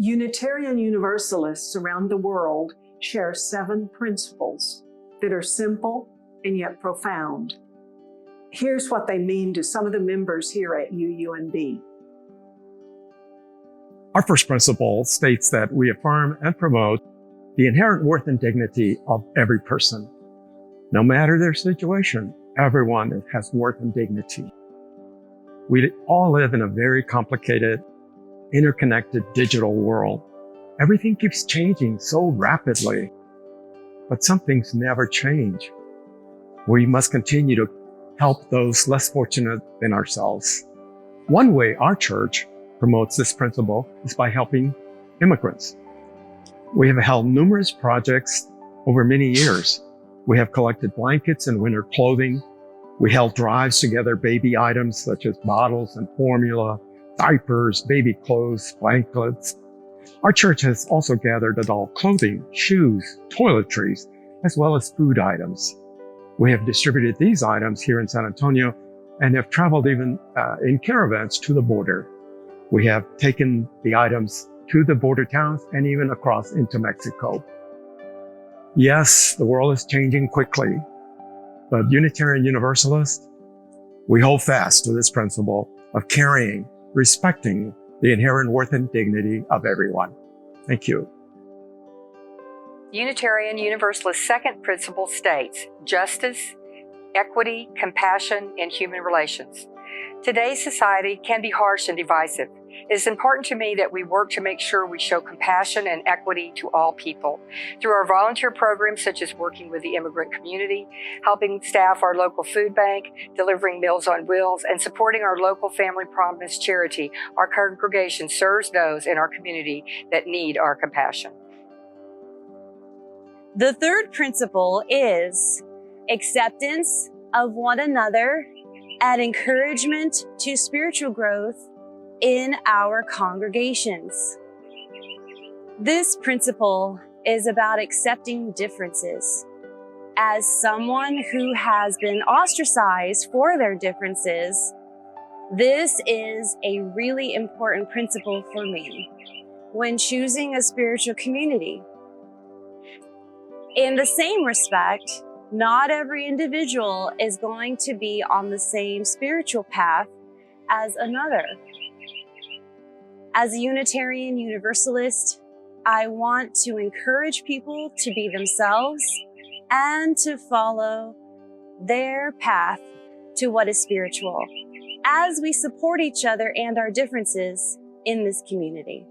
Unitarian Universalists around the world share 7 principles that are simple and yet profound. Here's what they mean to some of the members here at UUNB. Our first principle states that we affirm and promote the inherent worth and dignity of every person. No matter their situation, everyone has worth and dignity. We all live in a very complicated, interconnected digital world. Everything keeps changing so rapidly, but some things never change. We must continue to help those less fortunate than ourselves. One way our church promotes this principle is by helping immigrants. We have held numerous projects over many years. We have collected blankets and winter clothing. We held drives to gather baby items such as bottles and formula, diapers, baby clothes, blankets. Our church has also gathered adult clothing, shoes, toiletries, as well as food items. We have distributed these items here in San Antonio and have traveled even in caravans to the border. We have taken the items to the border towns and even across into Mexico. Yes, the world is changing quickly, but Unitarian Universalists, we hold fast to this principle of carrying, respecting the inherent worth and dignity of everyone. Thank you. Unitarian Universalist second principle states justice, equity, compassion, and human relations. Today's society can be harsh and divisive. It is important to me that we work to make sure we show compassion and equity to all people. Through our volunteer programs such as working with the immigrant community, helping staff our local food bank, delivering Meals on Wheels, and supporting our local Family Promise charity, our congregation serves those in our community that need our compassion. The third principle is acceptance of one another and encouragement to spiritual growth in our congregations. This principle is about accepting differences. As someone who has been ostracized for their differences, this is a really important principle for me when choosing a spiritual community. In the same respect, not every individual is going to be on the same spiritual path as another. As a Unitarian Universalist, I want to encourage people to be themselves and to follow their path to what is spiritual as we support each other and our differences in this community.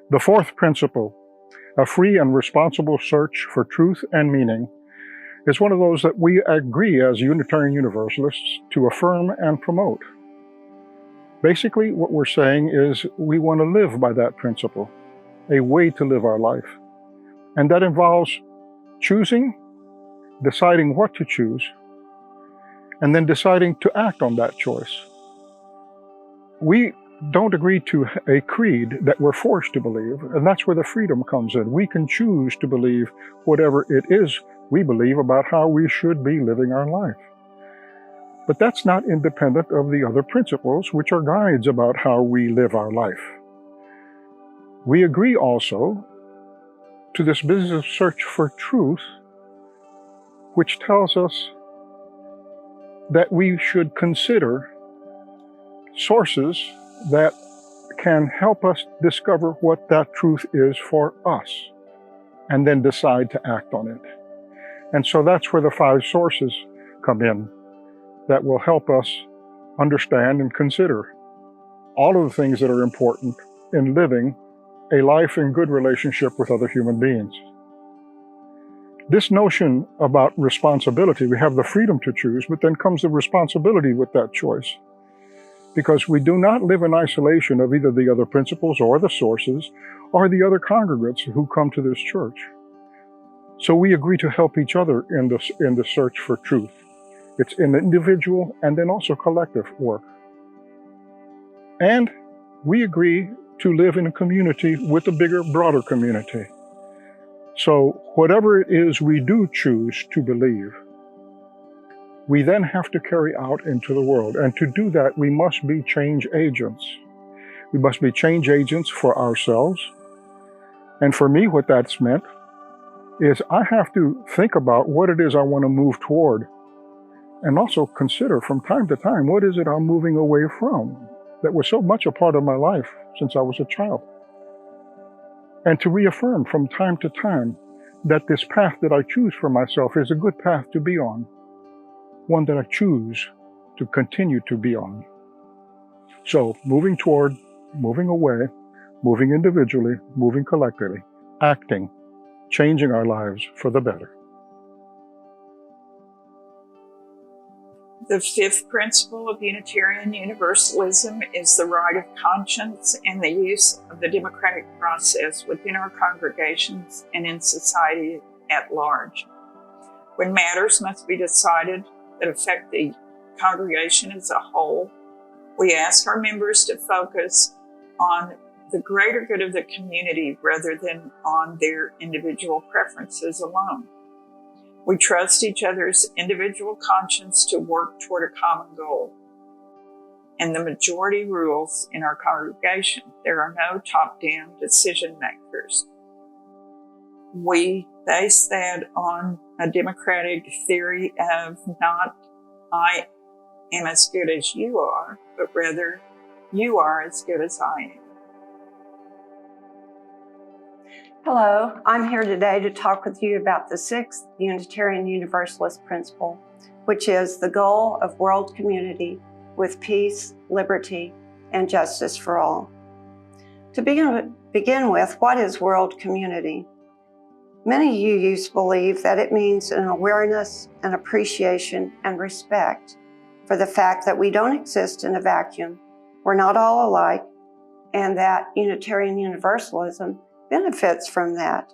The fourth principle, a free and responsible search for truth and meaning, is one of those that we agree as Unitarian Universalists to affirm and promote. Basically, what we're saying is we want to live by that principle, a way to live our life. And that involves choosing, deciding what to choose, and then deciding to act on that choice. We don't agree to a creed that we're forced to believe, and that's where the freedom comes in. We can choose to believe whatever it is we believe about how we should be living our life. But that's not independent of the other principles, which are guides about how we live our life. We agree also to this business of search for truth, which tells us that we should consider sources that can help us discover what that truth is for us, and then decide to act on it. And so that's where the 5 sources come in that will help us understand and consider all of the things that are important in living a life in good relationship with other human beings. This notion about responsibility, we have the freedom to choose, but then comes the responsibility with that choice. Because we do not live in isolation of either the other principles or the sources or the other congregants who come to this church. So we agree to help each other in the search for truth. It's an individual and then also collective work. And we agree to live in a community with a bigger, broader community. So whatever it is we do choose to believe, we then have to carry out into the world. And to do that, we must be change agents. We must be change agents for ourselves. And for me, what that's meant is I have to think about what it is I want to move toward, and also consider from time to time, what is it I'm moving away from that was so much a part of my life since I was a child? And to reaffirm from time to time that this path that I choose for myself is a good path to be on, one that I choose to continue to be on. So moving toward, moving away, moving individually, moving collectively, acting, changing our lives for the better. The fifth principle of Unitarian Universalism is the right of conscience and the use of the democratic process within our congregations and in society at large. When matters must be decided that affect the congregation as a whole, we ask our members to focus on the greater good of the community rather than on their individual preferences alone. We trust each other's individual conscience to work toward a common goal. And the majority rules in our congregation. There are no top-down decision makers. We base that on a democratic theory of not I am as good as you are, but rather you are as good as I am. Hello, I'm here today to talk with you about the sixth Unitarian Universalist principle, which is the goal of world community with peace, liberty, and justice for all. To begin with, what is world community? Many UUs believe that it means an awareness, an appreciation, and respect for the fact that we don't exist in a vacuum, we're not all alike, and that Unitarian Universalism benefits from that.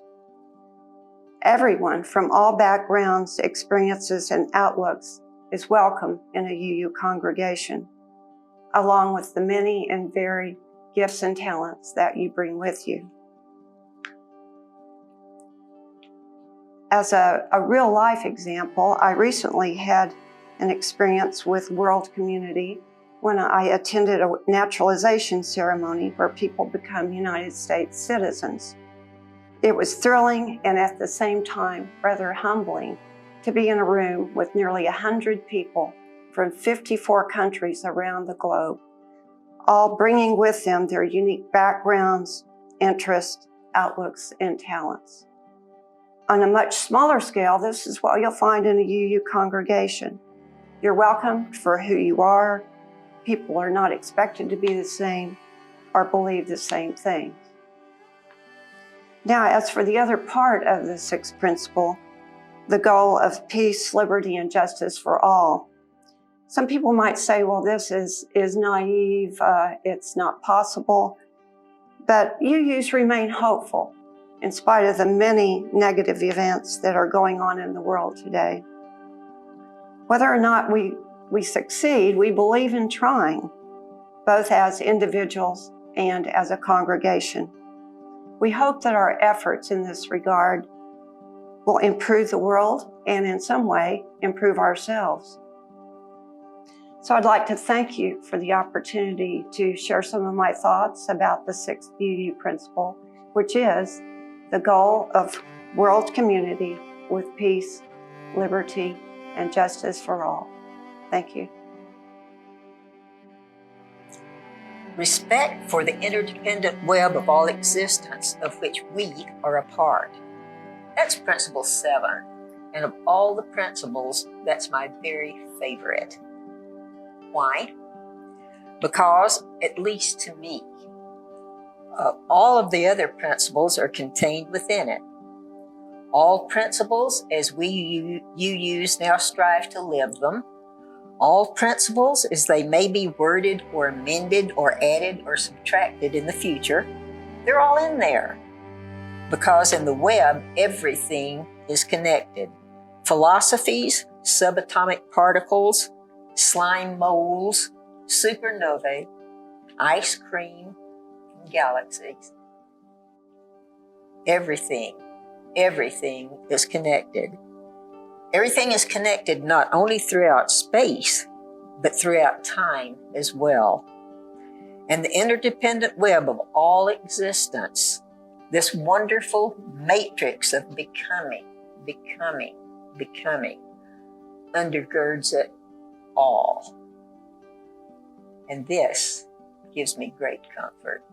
Everyone from all backgrounds, experiences, and outlooks is welcome in a UU congregation, along with the many and varied gifts and talents that you bring with you. As a real-life example, I recently had an experience with world community when I attended a naturalization ceremony where people become United States citizens. It was thrilling and at the same time rather humbling to be in a room with nearly 100 people from 54 countries around the globe, all bringing with them their unique backgrounds, interests, outlooks, and talents. On a much smaller scale, this is what you'll find in a UU congregation. You're welcomed for who you are. People are not expected to be the same or believe the same things. Now, as for the other part of the sixth principle, the goal of peace, liberty, and justice for all, some people might say, well, this is naive, it's not possible, but UUs remain hopeful in spite of the many negative events that are going on in the world today. Whether or not we succeed, we believe in trying, both as individuals and as a congregation. We hope that our efforts in this regard will improve the world and in some way improve ourselves. So I'd like to thank you for the opportunity to share some of my thoughts about the sixth UU principle, which is the goal of world community with peace, liberty, and justice for all. Thank you. Respect for the interdependent web of all existence of which we are a part. That's principle 7. And of all the principles, that's my very favorite. Why? Because, at least to me, all of the other principles are contained within it. All principles, as we UUs now strive to live them, all principles, as they may be worded or amended or added or subtracted in the future, they're all in there. Because in the web, everything is connected. Philosophies, subatomic particles, slime moles, supernovae, ice cream, galaxies. Everything is connected. Everything is connected not only throughout space, but throughout time as well. and the interdependent web of all existence, this wonderful matrix of becoming, undergirds it all. And this gives me great comfort.